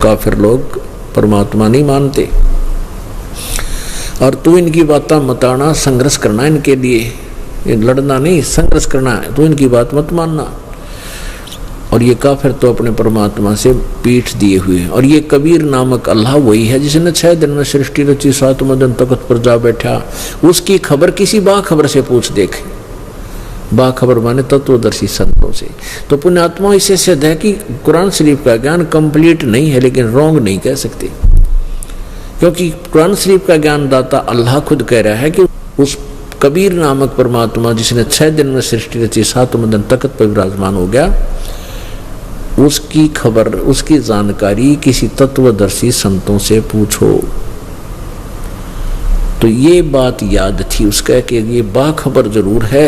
काफिर लोग परमात्मा नहीं मानते, और तू इनकी बातें मत आना, संघर्ष करना इनके लिए, ये लड़ना नहीं संघर्ष करना है, तो इनकी बात मत मानना। और ये काफिर तो अपने परमात्मा से पीठ दिए हुए हैं। और ये कबीर नामक अल्लाह वही है जिसने 6 दिन में सृष्टि रची, 7वें दिन तख्त पर जा बैठा। उसकी खबर किसी बाखबर से पूछ देखे, बाखबर माने तत्वदर्शी संतों से। तो पुण्यात्मा इससे सिद्ध है कि कुरान शरीफ का ज्ञान कंप्लीट नहीं है, लेकिन रॉन्ग नहीं कह सकते, क्योंकि कुरान शरीफ का ज्ञान दाता अल्लाह खुद कह रहा है कि उस कबीर नामक परमात्मा जिसने 6 दिन में सृष्टि रची, 7वें दिन तख्त पर विराजमान हो गया, उसकी खबर, उसकी जानकारी किसी तत्वदर्शी संतों से पूछो। तो ये बात याद थी उसका कि ये बाखबर जरूर है,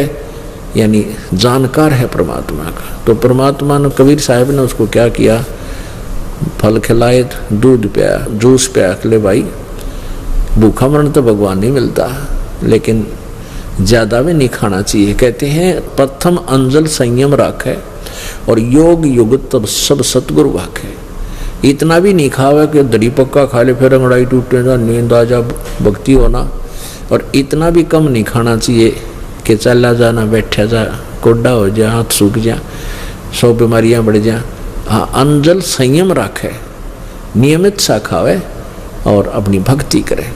यानी जानकार है परमात्मा का। तो परमात्मा ने, कबीर साहब ने उसको क्या किया, फल खिलाए, दूध पिया, जूस पिया, ले भाई भूखा मरण तो भगवान नहीं मिलता, लेकिन ज्यादा भी नहीं खाना चाहिए। कहते हैं प्रथम अंजल संयम राख है और योग युगत तब सब सतगुरु वाक है। इतना भी नहीं खावा कि दरी पक्का खा ले फिर अंगड़ाई टूटे जा, नींद आ जा, भक्ति होना। और इतना भी कम नहीं खाना चाहिए कि चला जाना, बैठा जा, कोडा हो जा, हाथ सूख जा, 100 बीमारियां बढ़ जा। हाँ, अंजल संयम रखे, नियमित सा खावे और अपनी भक्ति करे।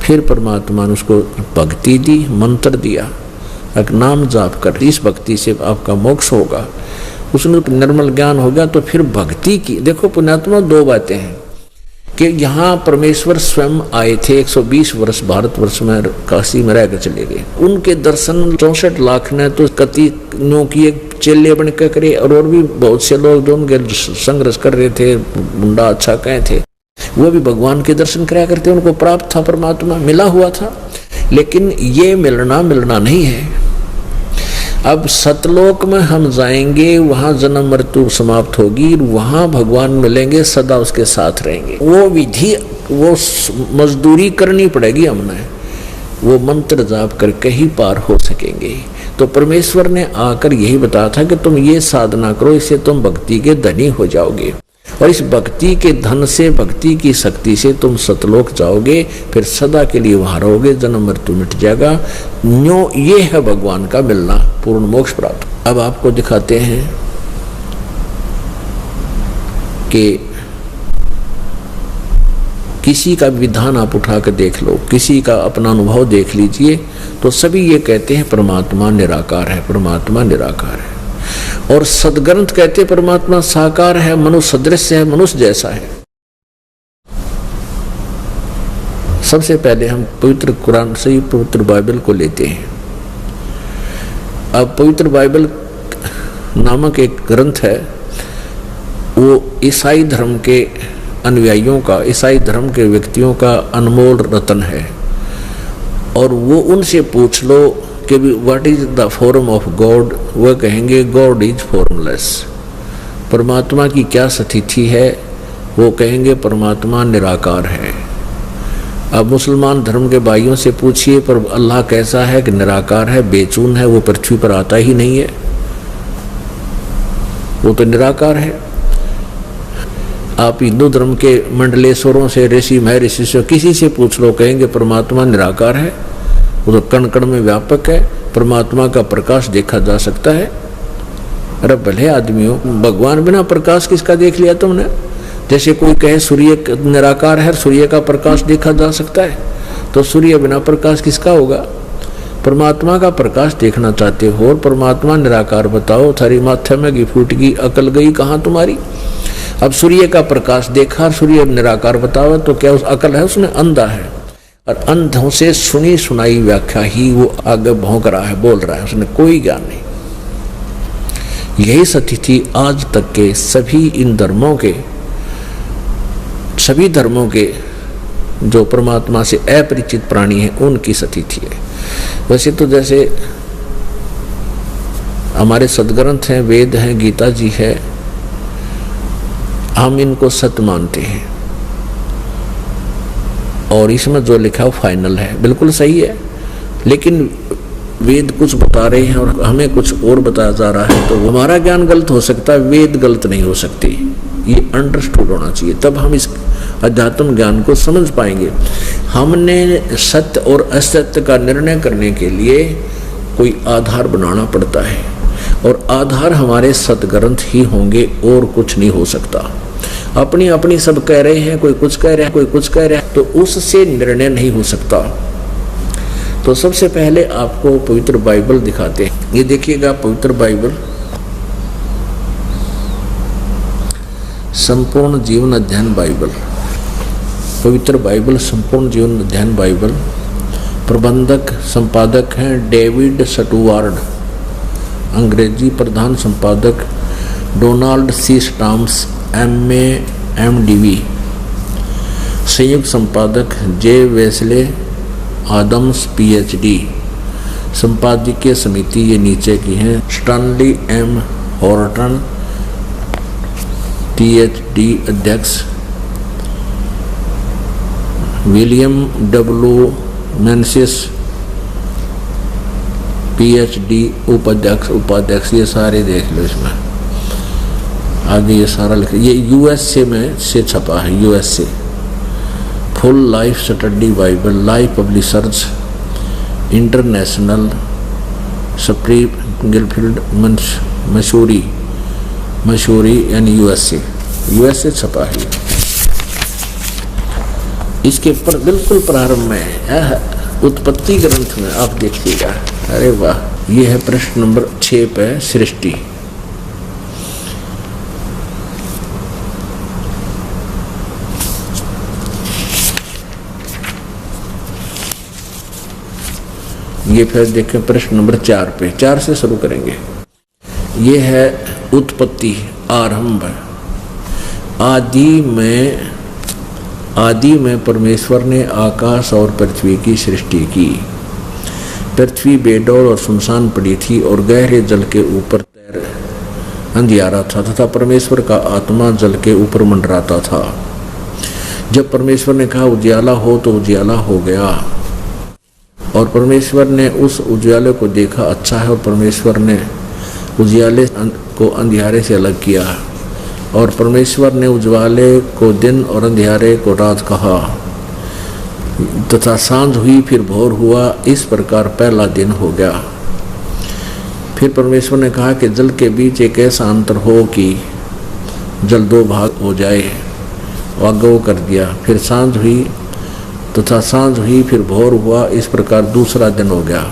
फिर परमात्मा ने उसको भक्ति दी, मंत्र दिया, एक नाम जाप कर, इस भक्ति से आपका मोक्ष होगा। उसमें निर्मल ज्ञान हो गया। तो फिर भक्ति की देखो पुण्यात्मा 2 बातें हैं कि यहाँ परमेश्वर स्वयं आए थे, 120 वर्ष भारतवर्ष में काशी में रहकर चले गए। उनके दर्शन 64 लाख ने तो कतियों की एक चेले बन कर करे, और भी बहुत से लोग जो उनके संघर्ष कर रहे थे, मुंडा अच्छा कहे थे, वो भी भगवान के दर्शन कराया करते, उनको प्राप्त था, परमात्मा मिला हुआ था। लेकिन ये मिलना नहीं है। अब सतलोक में हम जाएंगे, वहां जन्म मृत्यु समाप्त होगी, वहां भगवान मिलेंगे, सदा उसके साथ रहेंगे। वो विधि, वो मजदूरी करनी पड़ेगी हमने, वो मंत्र जाप करके ही पार हो सकेंगे। तो परमेश्वर ने आकर यही बताया था कि तुम ये साधना करो, इससे तुम भक्ति के धनी हो जाओगे, और इस भक्ति के धन से, भक्ति की शक्ति से तुम सतलोक जाओगे, फिर सदा के लिए वहां रहोगे, जन्म मृत्यु मिट जाएगा। न्यो ये है भगवान का मिलना, पूर्ण मोक्ष प्राप्त। अब आपको दिखाते हैं कि किसी का विधान आप उठा कर देख लो, किसी का अपना अनुभव देख लीजिए, तो सभी ये कहते हैं परमात्मा निराकार है, परमात्मा निराकार है। और सदग्रंथ कहते परमात्मा साकार है, मनुष्य सदृश है, मनुष्य जैसा है। सबसे पहले हम पवित्र कुरान से, पवित्र बाइबल को लेते हैं। अब पवित्र बाइबल नामक एक ग्रंथ है, वो ईसाई धर्म के अनुयायियों का, ईसाई धर्म के व्यक्तियों का अनमोल रत्न है। और वो उनसे पूछ लो कि what is the form of God, वह कहेंगे गॉड इज फॉर्मलेस। परमात्मा की क्या स्थिति है, वो कहेंगे परमात्मा निराकार है। अब मुसलमान धर्म के भाइयों से पूछिए पर अल्लाह कैसा है, कि निराकार है, बेचून है, वो पृथ्वी पर आता ही नहीं है, वो तो निराकार है। आप हिंदू धर्म के मंडलेश्वरों से, ऋषि महर्षि से, किसी से पूछ लो, कहेंगे परमात्मा निराकार है, वो तो कण कण में व्यापक है, परमात्मा का प्रकाश देखा जा सकता है। अरे भले आदमियों, भगवान बिना प्रकाश किसका देख लिया तुमने? जैसे कोई कहे सूर्य निराकार है, सूर्य का प्रकाश देखा जा सकता है, तो सूर्य बिना प्रकाश किसका होगा? परमात्मा का प्रकाश देखना चाहते हो और परमात्मा निराकार बताओ, थारी माथे में घी फूट गई, अकल गई कहाँ तुम्हारी? अब सूर्य का प्रकाश देखा, सूर्य निराकार बताओ, तो क्या उस अकल है उसमें? अंधा है, और अंधों से सुनी सुनाई व्याख्या ही वो आगे भौंक रहा है, बोल रहा है, उसने कोई ज्ञान नहीं। यही स्थिति आज तक के सभी इन धर्मों के, सभी धर्मों के जो परमात्मा से अपरिचित प्राणी हैं उनकी स्थिति है। वैसे तो जैसे हमारे सदग्रंथ हैं, वेद हैं, गीता जी है, हम इनको सत्य मानते हैं और इसमें जो लिखा है फाइनल है, बिल्कुल सही है। लेकिन वेद कुछ बता रहे हैं और हमें कुछ और बताया जा रहा है, तो हमारा ज्ञान गलत हो सकता है, वेद गलत नहीं हो सकती। ये अंडरस्टूड होना चाहिए, तब हम इस अध्यात्म ज्ञान को समझ पाएंगे। हमने सत्य और असत्य का निर्णय करने के लिए कोई आधार बनाना पड़ता है, और आधार हमारे सतग्रंथ ही होंगे, और कुछ नहीं हो सकता। अपनी अपनी सब कह रहे हैं, कोई कुछ कह रहा है, कोई कुछ कह रहा है, तो उससे निर्णय नहीं हो सकता। तो सबसे पहले आपको पवित्र बाइबल दिखाते हैं। ये देखिएगा पवित्र बाइबल, संपूर्ण जीवन अध्ययन बाइबल, पवित्र बाइबल संपूर्ण जीवन अध्ययन बाइबल। प्रबंधक संपादक हैं डेविड स्टुअर्ट, अंग्रेजी प्रधान संपादक Donald C Stams MA MDV, संयुक्त संपादक J वेस्ले आदम्स PhD। संपादकीय समिति ये नीचे की है, स्टैनली M हॉर्टन PhD अध्यक्ष, विलियम W मेंसिस PhD उपाध्यक्ष। ये सारे देख लो, इसमें आगे ये सारा लिखा। ये USA में से छपा है, USA full life study Bible, life publishers international, Springfield Mussoorie यानी USA छपा है। इसके पर बिल्कुल प्रारंभ में उत्पत्ति ग्रंथ में आप देखिएगा, अरे वाह, ये है प्रश्न नंबर 6 पे सृष्टि। ये फिर देखें प्रश्न नंबर 4 पे, 4 से शुरू करेंगे। ये है उत्पत्ति, आरंभ। आदि में परमेश्वर ने आकाश और पृथ्वी की सृष्टि की। पृथ्वी बेडौल और सुनसान पड़ी थी, और गहरे जल के ऊपर तैर अंधियारा था, तथा परमेश्वर का आत्मा जल के ऊपर मंडराता था। जब परमेश्वर ने कहा उजियाला हो, तो उजियाला हो गया। और परमेश्वर ने उस उजियाले को देखा, अच्छा है। और परमेश्वर ने उजियाले को अंधियारे से अलग किया, और परमेश्वर ने उजियाले को दिन और अंधियारे को रात कहा। तथा सांझ हुई, फिर भोर हुआ, इस प्रकार पहला दिन हो गया। फिर परमेश्वर ने कहा कि जल के बीच एक ऐसा अंतर हो कि जल 2 भाग हो जाए, आगे वो कर दिया। फिर सांझ हुई तथा सांझ हुई, फिर भोर हुआ, इस प्रकार दूसरा दिन हो गया।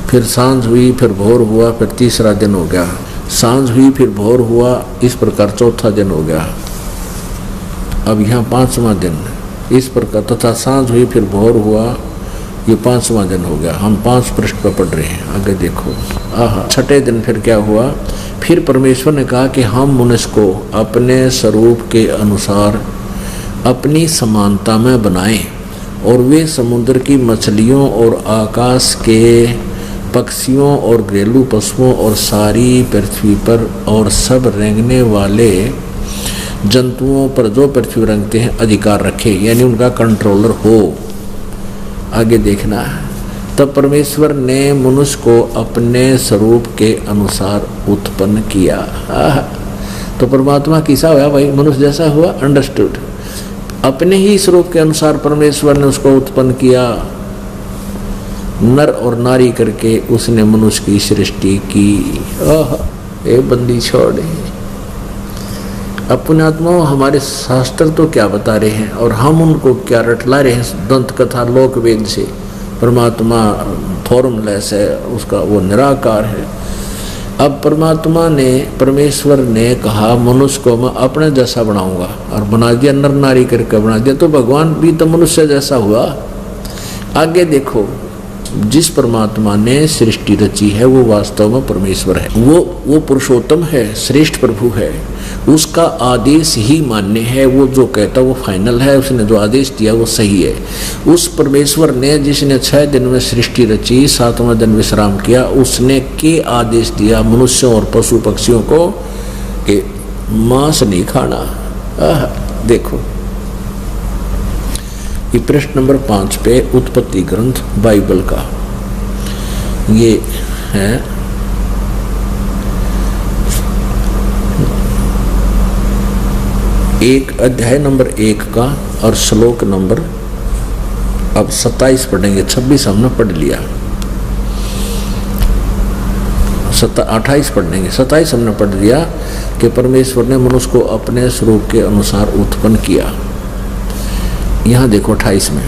फिर सांझ हुई, फिर भोर हुआ, फिर तीसरा दिन हो गया। सांझ हुई, फिर भोर हुआ, इस प्रकार चौथा दिन हो गया। अब यहाँ 5वां दिन, इस प्रकार तथा सांझ हुई, फिर भोर हुआ, ये 5वां दिन हो गया। हम 5 पृष्ठ पर पढ़ रहे हैं, आगे देखो। 6ठे दिन फिर क्या हुआ? फिर परमेश्वर ने कहा कि हम मनुष्य को अपने स्वरूप के अनुसार अपनी समानता में बनाएं, और वे समुद्र की मछलियों और आकाश के पक्षियों और घरेलू पशुओं और सारी पृथ्वी पर और सब रेंगने वाले जंतुओं पर जो पृथ्वी रेंगते हैं अधिकार रखे, यानी उनका कंट्रोलर हो। आगे देखना। तब परमेश्वर ने मनुष्य को अपने स्वरूप के अनुसार उत्पन्न किया। तो परमात्मा कैसा हुआ भाई? मनुष्य जैसा हुआ। अंडरस्टूड। अपने ही स्वरूप के अनुसार परमेश्वर ने उसको उत्पन्न किया, नर और नारी करके उसने मनुष्य की सृष्टि की। ए बंदी छोड़े। अपने आत्मा हमारे शास्त्र तो क्या बता रहे हैं और हम उनको क्या रटला रहे हैं दंत कथा लोक वेद से। परमात्मा फॉर्मलेस है, उसका वो निराकार है। अब परमेश्वर ने कहा मनुष्य को मैं अपने जैसा बनाऊंगा, और बना दिया, नर नारी करके बना दिया। तो भगवान भी तो मनुष्य जैसा हुआ। आगे देखो, जिस परमात्मा ने सृष्टि रची है वो वास्तव में परमेश्वर है। वो पुरुषोत्तम है, श्रेष्ठ प्रभु है। उसका आदेश ही मान्य है। वो जो कहता वो फाइनल है। उसने जो आदेश दिया वो सही है। उस परमेश्वर ने जिसने 6 दिन में सृष्टि रची, 7वां दिन विश्राम किया, उसने के आदेश दिया मनुष्यों और पशु पक्षियों को कि मांस नहीं खाना। देखो ये प्रश्न नंबर 5 पे उत्पत्ति ग्रंथ बाइबल का ये है। एक अध्याय नंबर 1 का और श्लोक नंबर अब 27 पढ़ेंगे। 26 हमने पढ़ लिया, 28 पढ़ेंगे। 27 हमने पढ़ लिया कि परमेश्वर ने मनुष्य को अपने स्वरूप के अनुसार उत्पन्न किया। यहाँ देखो 28 में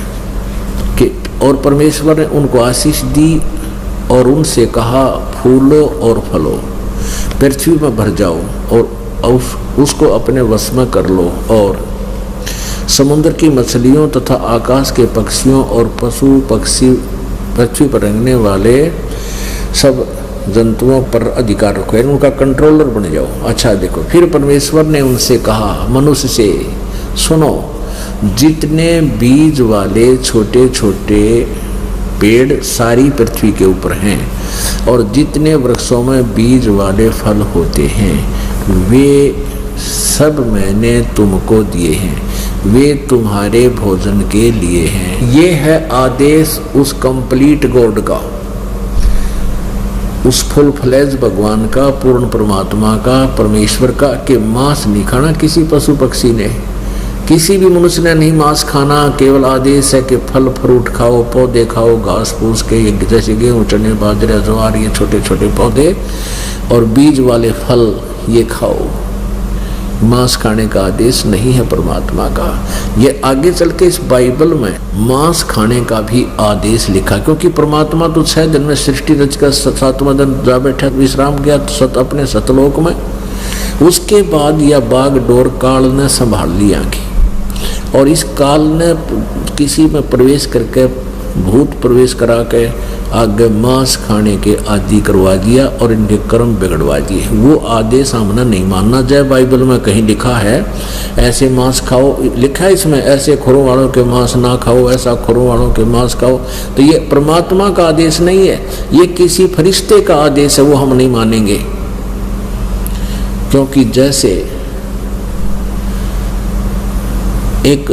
कि और परमेश्वर ने उनको आशीष दी और उनसे कहा, फूलो और फलो, पृथ्वी में भर जाओ और उसको अपने वश में कर लो, और समुद्र की मछलियों तथा आकाश के पक्षियों और पशु पक्षी, पृथ्वी पर रहने वाले सब जंतुओं पर अधिकार रखो, उनका कंट्रोलर बन जाओ। अच्छा देखो, फिर परमेश्वर ने उनसे कहा, मनुष्य से सुनो, जितने बीज वाले छोटे छोटे पेड़ सारी पृथ्वी के ऊपर हैं और जितने वृक्षों में बीज वाले फल होते हैं वे सब मैंने तुमको दिए हैं, वे तुम्हारे भोजन के लिए हैं। ये है आदेश उस कंप्लीट गॉड का, उस फुल फ्लेज भगवान का, पूर्ण परमात्मा का, परमेश्वर का, कि मांस नहीं खाना किसी पशु पक्षी ने, किसी भी मनुष्य ने नहीं मांस खाना। केवल आदेश है कि फल फ्रूट खाओ, पौधे खाओ, घास फूस के जैसे गेहूँ चने बाजरे ज्वार, ये छोटे छोटे पौधे और बीज वाले फल ये खाओ। मांस खाने का आदेश नहीं है परमात्मा का। ये आगे चल के इस बाइबल में मांस खाने का भी आदेश लिखा, क्योंकि परमात्मा तो 6 दिन में सृष्टि रचकर 7वां दिन जा बैठा, विश्राम किया अपने सतलोक में। उसके बाद यह बाग डोर काल ने संभाल लिया की, और इस काल ने किसी में प्रवेश करके भूत प्रवेश करा के आगे मांस खाने के आदि करवा दिया और इनके कर्म बिगड़वा दिए। वो आदेश हमने नहीं मानना। जय बाइबल में कहीं लिखा है ऐसे मांस खाओ, लिखा है इसमें ऐसे खुरों वालों के मांस ना खाओ, ऐसा खुरों वालों के मांस खाओ, तो ये परमात्मा का आदेश नहीं है, ये किसी फरिश्ते का आदेश है, वो हम नहीं मानेंगे। क्योंकि जैसे एक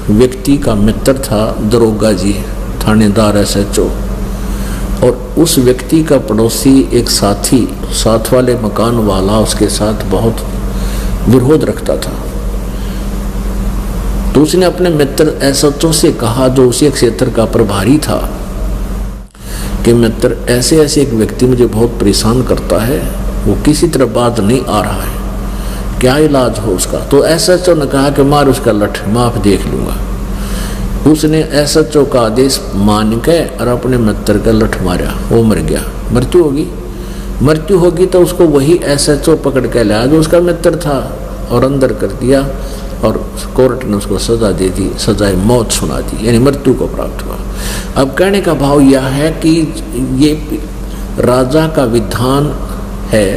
व्यक्ति का मित्र था दरोगा जी, थानेदार SHO, और उस व्यक्ति का पड़ोसी एक साथी, साथ वाले मकान वाला उसके साथ बहुत विरोध रखता था। तो उसने अपने मित्र SHO से कहा, जो उसी क्षेत्र का प्रभारी था, कि मित्र ऐसे ऐसे एक व्यक्ति मुझे बहुत परेशान करता है, वो किसी तरह बात नहीं आ रहा है, क्या इलाज हो उसका। तो SHO ने कहा कि मार उसका लठ, माफ देख लूंगा। उसने SHO का आदेश मान के और अपने मित्र का लठ मारा, वो मर गया। मृत्यु होगी तो उसको वही SHO पकड़ के लाया जो उसका मित्र था और अंदर कर दिया, और कोर्ट ने उसको सजा दे दी, सजाए मौत सुना दी, यानी मृत्यु को प्राप्त हुआ। अब कहने का भाव यह है कि ये राजा का विधान है,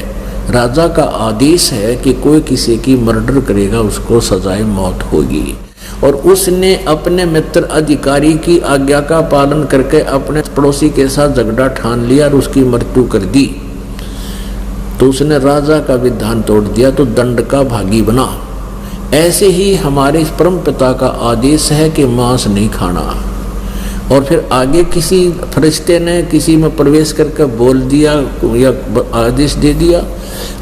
राजा का आदेश है कि कोई किसी की मर्डर करेगा उसको सजाए मौत होगी। और उसने अपने मित्र अधिकारी की आज्ञा का पालन करके अपने पड़ोसी के साथ झगड़ा ठान लिया और उसकी मृत्यु कर दी, तो उसने राजा का विधान तोड़ दिया, तो दंड का भागी बना। ऐसे ही हमारे परम पिता का आदेश है कि मांस नहीं खाना, और फिर आगे किसी फरिश्ते ने किसी में प्रवेश करके बोल दिया या आदेश दे दिया,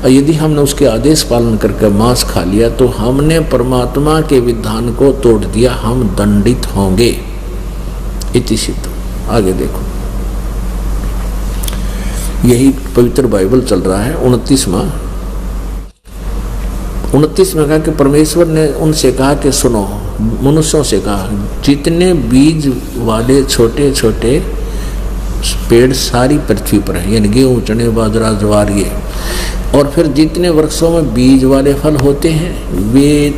यदि हमने उसके आदेश पालन करके मांस खा लिया तो हमने परमात्मा के विधान को तोड़ दिया, हम दंडित होंगे। इति सिद्ध। आगे देखो, यही पवित्र बाइबल चल रहा है। 29 में कहा कि परमेश्वर ने उनसे कहा कि सुनो, मनुष्यों से कहा, जितने बीज वाले छोटे छोटे पेड़ सारी पृथ्वी पर है, यानी गेहूँ चने बाजरा ज्वार ये, और फिर जितने वृक्षों में बीज वाले फल होते हैं वे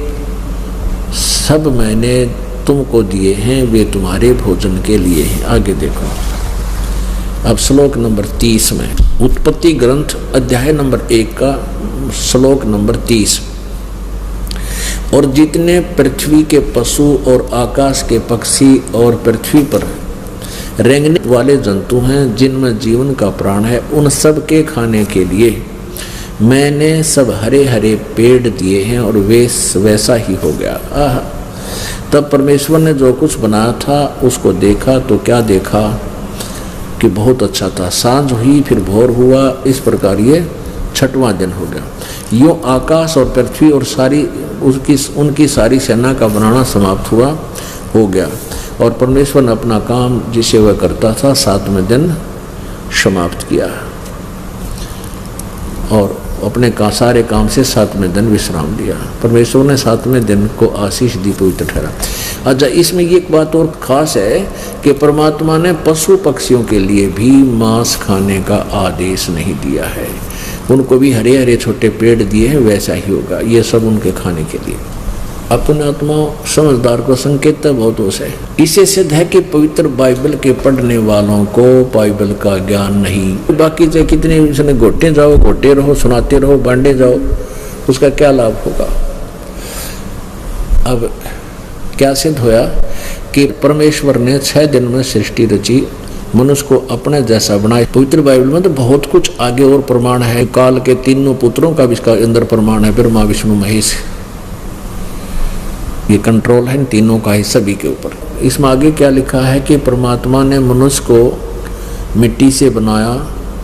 सब मैंने तुमको दिए हैं, वे तुम्हारे भोजन के लिए हैं। आगे देखो, अब श्लोक नंबर 30 में, उत्पत्ति ग्रंथ अध्याय नंबर 1 का श्लोक नंबर 30, और जितने पृथ्वी के पशु और आकाश के पक्षी और पृथ्वी पर रेंगने वाले जंतु हैं जिनमें जीवन का प्राण है, उन सब के खाने के लिए मैंने सब हरे हरे पेड़ दिए हैं, और वे वैसा ही हो गया। तब परमेश्वर ने जो कुछ बनाया था उसको देखा तो क्या देखा कि बहुत अच्छा था। सांझ हुई फिर भोर हुआ, इस प्रकार ये छठवां दिन हो गया। यूं आकाश और पृथ्वी और सारी उनकी सारी सेना का बनाना समाप्त हुआ हो गया और परमेश्वर ने अपना काम जिसे वह करता था 7वें दिन समाप्त किया और अपने सारे काम से 7वें दिन विश्राम लिया। परमेश्वर ने 7वें दिन को आशीष दी, पवित्र ठहरा। अच्छा, इसमें ये एक बात और खास है कि परमात्मा ने पशु पक्षियों के लिए भी मांस खाने का आदेश नहीं दिया है। उनको भी हरे हरे छोटे पेड़ दिए हैं, वैसा ही होगा, ये सब उनके खाने के लिए। अपने आत्मा समझदार को संकेत बहुत होश है। इसे सिद्ध है कि पवित्र बाइबल के पढ़ने वालों को बाइबल का ज्ञान नहीं। बाकी चाहे कितने उसने घोटे जाओ, घोटे रहो, सुनाते रहो, बांटे जाओ, उसका क्या लाभ होगा। अब क्या सिद्ध होया कि परमेश्वर ने 6 दिन में सृष्टि रची, मनुष्य को अपने जैसा बनाया। पवित्र बाइबल में तो बहुत कुछ आगे और प्रमाण है। काल के तीनों पुत्रों का भी इसका अंदर प्रमाण है, ब्रह्मा विष्णु महेश। ये कंट्रोल है इन तीनों का ही सभी के ऊपर। इसमें आगे क्या लिखा है कि परमात्मा ने मनुष्य को मिट्टी से बनाया,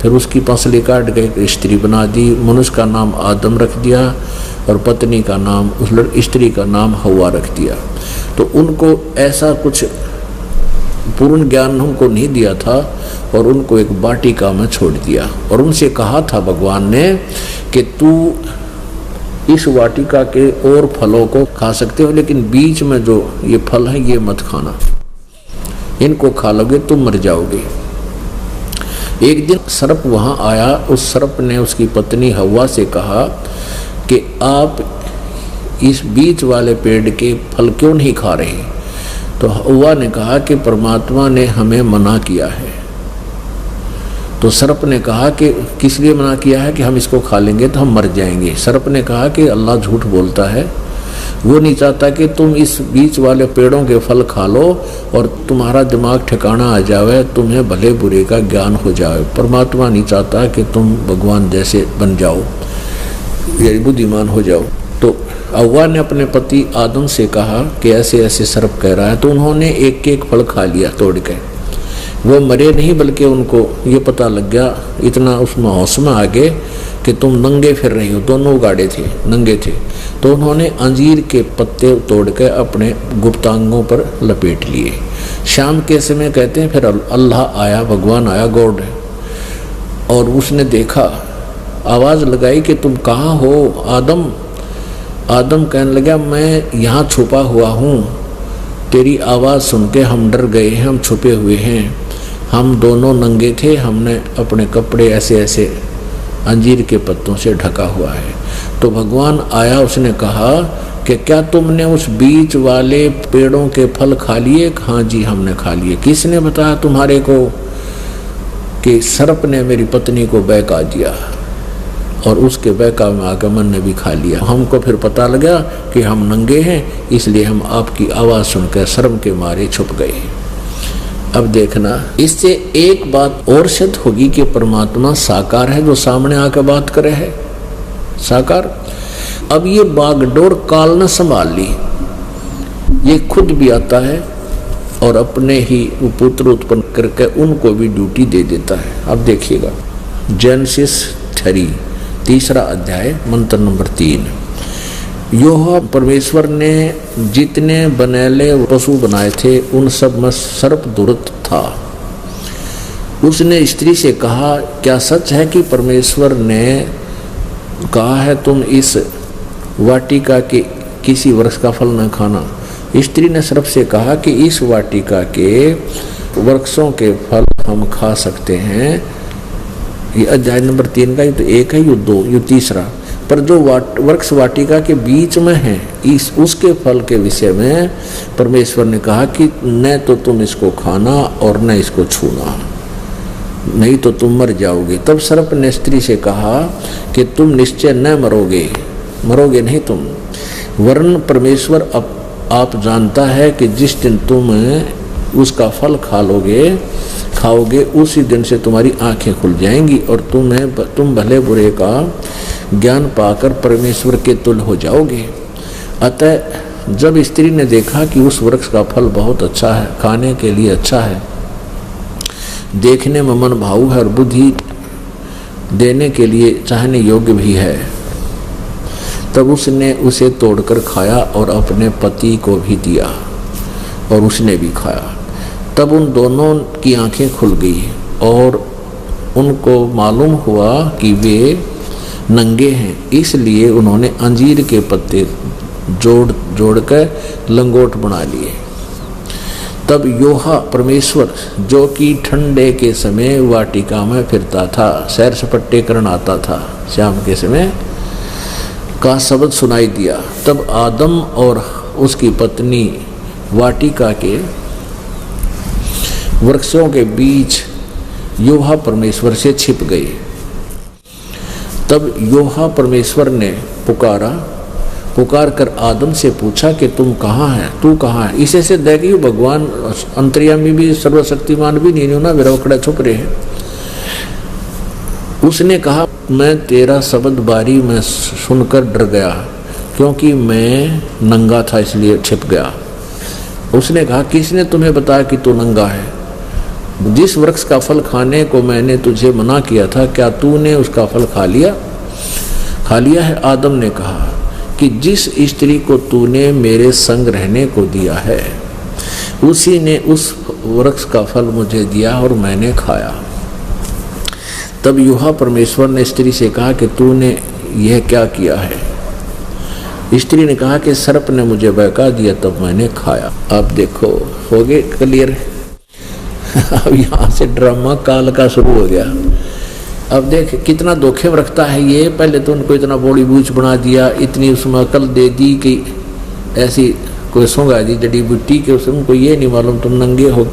फिर उसकी पसली काट के एक स्त्री बना दी। मनुष्य का नाम आदम रख दिया और पत्नी का नाम, उस स्त्री का नाम हव्वा रख दिया। तो उनको ऐसा कुछ पूर्ण ज्ञान उनको नहीं दिया था और उनको एक वाटिका में छोड़ दिया और उनसे कहा था भगवान ने कि तू इस वाटिका के और फलों को खा सकते हो, लेकिन बीच में जो ये फल है ये मत खाना, इनको खा लोगे तुम मर जाओगे। एक दिन सर्प वहां आया। उस सर्प ने उसकी पत्नी हव्वा से कहा कि आप इस बीच वाले पेड़ के फल क्यों नहीं खा रहे। तो हव्वा ने कहा कि परमात्मा ने हमें मना किया है। तो सर्प ने कहा कि किस लिए मना किया है कि हम इसको खा लेंगे तो हम मर जाएंगे। सर्प ने कहा कि अल्लाह झूठ बोलता है, वो नहीं चाहता कि तुम इस बीच वाले पेड़ों के फल खा लो और तुम्हारा दिमाग ठिकाना आ जाए, तुम्हें भले बुरे का ज्ञान हो जाए। परमात्मा नहीं चाहता कि तुम भगवान जैसे बन जाओ, ये बुद्धिमान हो जाओ। तो हव्वा ने अपने पति आदम से कहा कि ऐसे ऐसे सर्प कह रहा है, तो उन्होंने एक एक फल खा लिया तोड़ के। वो मरे नहीं, बल्कि उनको ये पता लग गया, इतना उसमें होश में आ गए कि तुम नंगे फिर रही हो। दोनों गाड़े थे, नंगे थे। तो उन्होंने अंजीर के पत्ते तोड़ के अपने गुप्तांगों पर लपेट लिए। शाम के समय कहते हैं फिर अल्लाह आया, भगवान आया, गॉड, और उसने देखा, आवाज़ लगाई कि तुम कहाँ हो आदम। आदम कहने लगा मैं यहाँ छुपा हुआ हूँ, तेरी आवाज़ सुन के हम डर गए हैं, हम छुपे हुए हैं। हम दोनों नंगे थे, हमने अपने कपड़े ऐसे ऐसे अंजीर के पत्तों से ढका हुआ है। तो भगवान आया, उसने कहा कि क्या तुमने उस बीच वाले पेड़ों के फल खा लिए। हाँ जी हमने खा लिए। किसने बताया तुम्हारे को कि सर्प ने मेरी पत्नी को बहका दिया और उसके बहका में आकर मन ने भी खा लिया। हमको फिर पता लगा कि हम नंगे हैं, इसलिए हम आपकी आवाज़ सुनकर शर्म के मारे छुप गए। अब देखना, इससे एक बात और सिद्ध होगी कि परमात्मा साकार है, जो सामने आकर बात करे है साकार। अब ये बागडोर काल ने संभाल ली, ये खुद भी आता है और अपने ही पुत्र उत्पन्न करके उनको भी ड्यूटी दे देता है। अब देखिएगा जेनेसिस 3 अध्याय मंत्र नंबर 3। योह परमेश्वर ने जितने बनेले पशु बनाए थे उन सब में सर्प दुष्ट था। उसने स्त्री से कहा क्या सच है कि परमेश्वर ने कहा है तुम इस वाटिका के किसी वृक्ष का फल न खाना। स्त्री ने सर्प से कहा कि इस वाटिका के वृक्षों के फल हम खा सकते हैं। ये अध्याय नंबर 3 का, ये तो 1 है, ये 2, ये 3। पर जो वृक्ष वाटिका के बीच में है उसके फल के विषय में परमेश्वर ने कहा कि न तो तुम इसको खाना और न इसको छूना, नहीं तो तुम मर जाओगे। तब सर्प ने स्त्री से कहा कि तुम निश्चय न मरोगे, मरोगे नहीं तुम, वरन परमेश्वर आप जानता है कि जिस दिन तुम उसका फल खाओगे उसी दिन से तुम्हारी आंखें खुल जाएंगी और तुम भले बुरे का ज्ञान पाकर परमेश्वर के तुल्य हो जाओगे। अतः जब स्त्री ने देखा कि उस वृक्ष का फल बहुत अच्छा है, खाने के लिए अच्छा है, देखने में मन भाऊ है और बुद्धि देने के लिए चाहने योग्य भी है। तब उसने उसे तोड़कर खाया और अपने पति को भी दिया और उसने भी खाया। तब उन दोनों की आंखें खुल गई और उनको मालूम हुआ कि वे नंगे हैं। इसलिए उन्होंने अंजीर के पत्ते जोड़कर लंगोट बना लिए। तब योहा परमेश्वर, जो कि ठंडे के समय वाटिका में फिरता था, सैर सपट्टे करन आता था शाम के समय, का शब्द सुनाई दिया। तब आदम और उसकी पत्नी वाटिका के वृक्षों के बीच योहा परमेश्वर से छिप गई। तब योहा परमेश्वर ने पुकार कर आदम से पूछा कि तुम कहाँ है, तू कहाँ है। इसे से देखिए भगवान अंतर्यामी भी सर्वशक्तिमान भी नहीं ना, विरवकड़ा छुप रहे हैं। उसने कहा, मैं तेरा शब्द बारी में सुनकर डर गया, क्योंकि मैं नंगा था इसलिए छिप गया। उसने कहा, किसने तुम्हें बताया कि तू नंगा है? जिस वृक्ष का फल खाने को मैंने तुझे मना किया था, क्या तूने उसका फल खा लिया है? आदम ने कहा कि जिस स्त्री को तूने मेरे संग रहने को दिया है, उसी ने उस वृक्ष का फल मुझे दिया और मैंने खाया। तब योहा परमेश्वर ने स्त्री से कहा कि तूने यह क्या किया है? स्त्री ने कहा कि सर्प ने मुझे बहका दिया, तब मैंने खाया। अब देखो, हो गए क्लियर। अब यहाँ से ड्रामा काल का शुरू हो गया। अब देख कितना धोखे रखता है ये। पहले तो उनको इतना बॉडी बूझ बना दिया, इतनी उसमें अकल दे दी कि ऐसी कोई सोंगा दी जड़ी बूटी के, उसमें उनको ये नहीं मालूम तुम नंगे हो।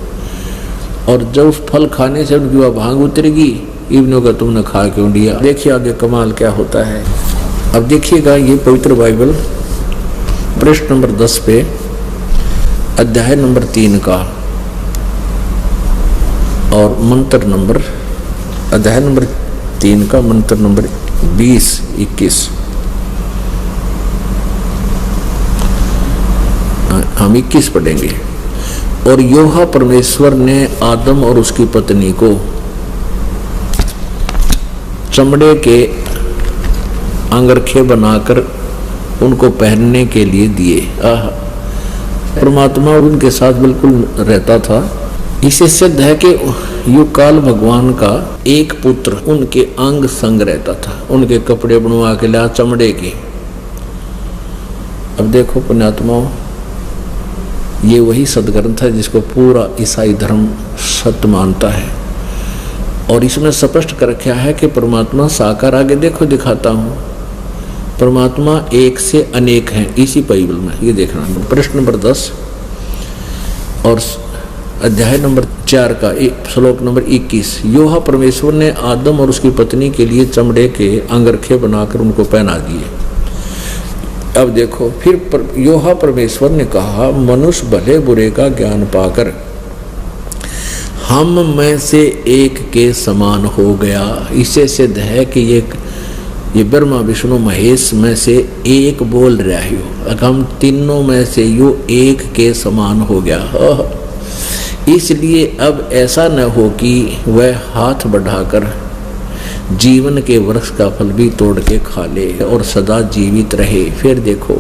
और जब उस फल खाने से उनकी वह भांग उतरेगी, इब्नों का तुमने खा क्यों लिया। देखिए आगे कमाल क्या होता है। अब देखिएगा ये पवित्र बाइबल पृष्ठ नंबर 10 पे अध्याय नंबर 3 का और मंत्र नंबर, अध्याय नंबर 3 का मंत्र नंबर 20-21 हम 21 पढ़ेंगे। और योहा परमेश्वर ने आदम और उसकी पत्नी को चमड़े के अंगरखे बनाकर उनको पहनने के लिए दिए। परमात्मा उनके साथ बिल्कुल रहता था। इससे सिद्ध है कि युगकाल भगवान का एक पुत्र उनके अंग संग रहता था, उनके कपड़े बनवा के ला चमड़े के। अब देखो पुण्यात्माओं, ये वही सदग्रंथ है जिसको पूरा ईसाई धर्म सत्य मानता है। और इसमें स्पष्ट कर रखा है कि परमात्मा साकार, आगे देखो दिखाता हूँ, परमात्मा एक से अनेक हैं इसी बाइबल में। ये देखना प्रश्न नंबर 10 और अध्याय नंबर 4 का श्लोक नंबर 21। योहा परमेश्वर ने आदम और उसकी पत्नी के लिए चमड़े के अंगरखे बनाकर उनको पहना दिए। अब देखो फिर योहा परमेश्वर ने कहा, मनुष्य भले बुरे का ज्ञान पाकर हम में से एक के समान हो गया। इससे सिद्ध है कि ये ब्रह्मा विष्णु महेश में से एक बोल रहा है, हम तीनों में से यो एक के समान हो गया। इसलिए अब ऐसा न हो कि वह हाथ बढ़ाकर जीवन के वृक्ष का फल भी तोड़ के खा ले और सदा जीवित रहे। फिर देखो,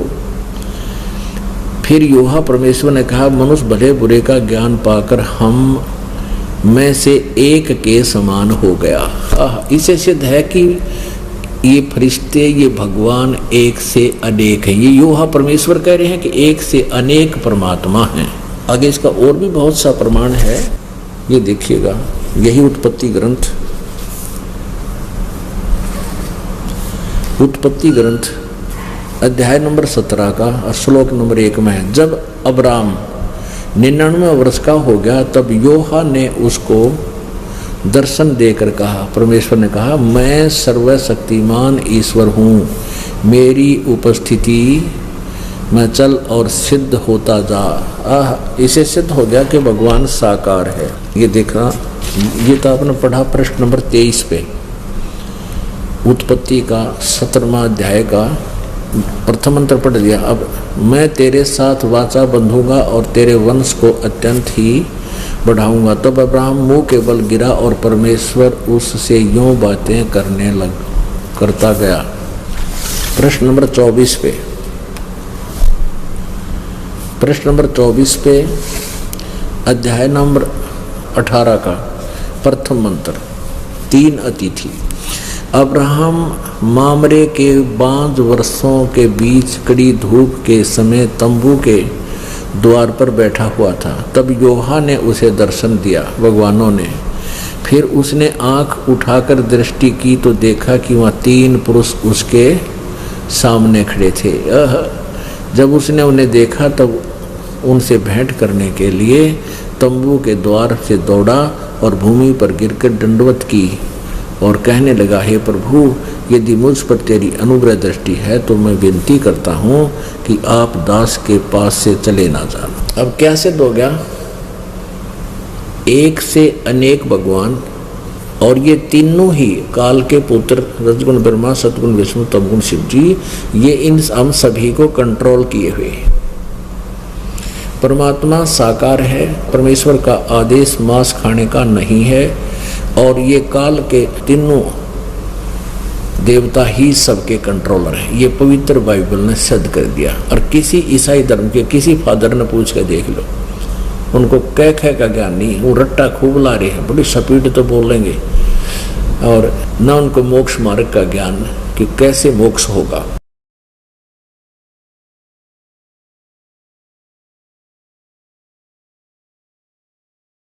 फिर योहा परमेश्वर ने कहा, मनुष्य भले बुरे का ज्ञान पाकर हम में से एक के समान हो गया। इससे सिद्ध है कि ये फरिश्ते, ये भगवान एक से अनेक हैं। ये योहा परमेश्वर कह रहे हैं कि एक से अनेक परमात्मा हैं। आगे इसका और भी बहुत सा प्रमाण है, ये देखिएगा। यही उत्पत्ति ग्रंथ अध्याय नंबर 17 का श्लोक नंबर 1 में है। जब अब्राम 99 वर्ष का हो गया, तब योहा ने उसको दर्शन देकर कहा, परमेश्वर ने कहा, मैं सर्वशक्तिमान ईश्वर हूँ, मेरी उपस्थिति में चल और सिद्ध होता जा। इसे सिद्ध हो गया कि भगवान साकार है। ये देखना, ये तो आपने पढ़ा प्रश्न नंबर 23 पे, उत्पत्ति का 17वां अध्याय का प्रथम मंत्र पढ़ लिया। अब मैं तेरे साथ वाचा बंधूंगा और तेरे वंश को अत्यंत ही बढ़ाऊंगा। तब अब्राहम मुंह के बल गिरा और परमेश्वर उससे यूं बातें करता गया। प्रश्न नंबर 24 पे, प्रश्न नंबर 24 पे अध्याय नंबर 18 का प्रथम मंत्र। 3 अतिथि। अब्राहम मामरे के 5 वर्षों के बीच कड़ी धूप के समय तंबू के द्वार पर बैठा हुआ था। तब योहा ने उसे दर्शन दिया, भगवानों ने। फिर उसने आंख उठाकर दृष्टि की तो देखा कि वहाँ 3 पुरुष उसके सामने खड़े थे। जब उसने उन्हें देखा तब उनसे भेंट करने के लिए तंबू के द्वार से दौड़ा और भूमि पर गिरकर दंडवत की और कहने लगा, हे प्रभु, यदि मुझ पर तेरी अनुग्रह दृष्टि है तो मैं विनती करता हूँ कि आप दास के पास से चले ना जाना। अब क्या सिद्ध हो गया? एक से अनेक भगवान, और ये तीनों ही काल के पुत्र, रजगुण ब्रह्मा, सतगुण विष्णु, तमगुण शिव जी, ये इन हम सभी को कंट्रोल किए हुए। परमात्मा साकार है, परमेश्वर का आदेश मांस खाने का नहीं है, और ये काल के तीनों देवता ही सबके कंट्रोलर हैं। ये पवित्र बाइबल ने सिद्ध कर दिया। और किसी ईसाई धर्म के किसी फादर ने पूछ के देख लो, उनको कह का ज्ञान नहीं, वो रट्टा खूब ला रहे हैं, बड़ी स्पीड तो बोलेंगे, और न उनको मोक्ष मार्ग का ज्ञान कि कैसे मोक्ष होगा।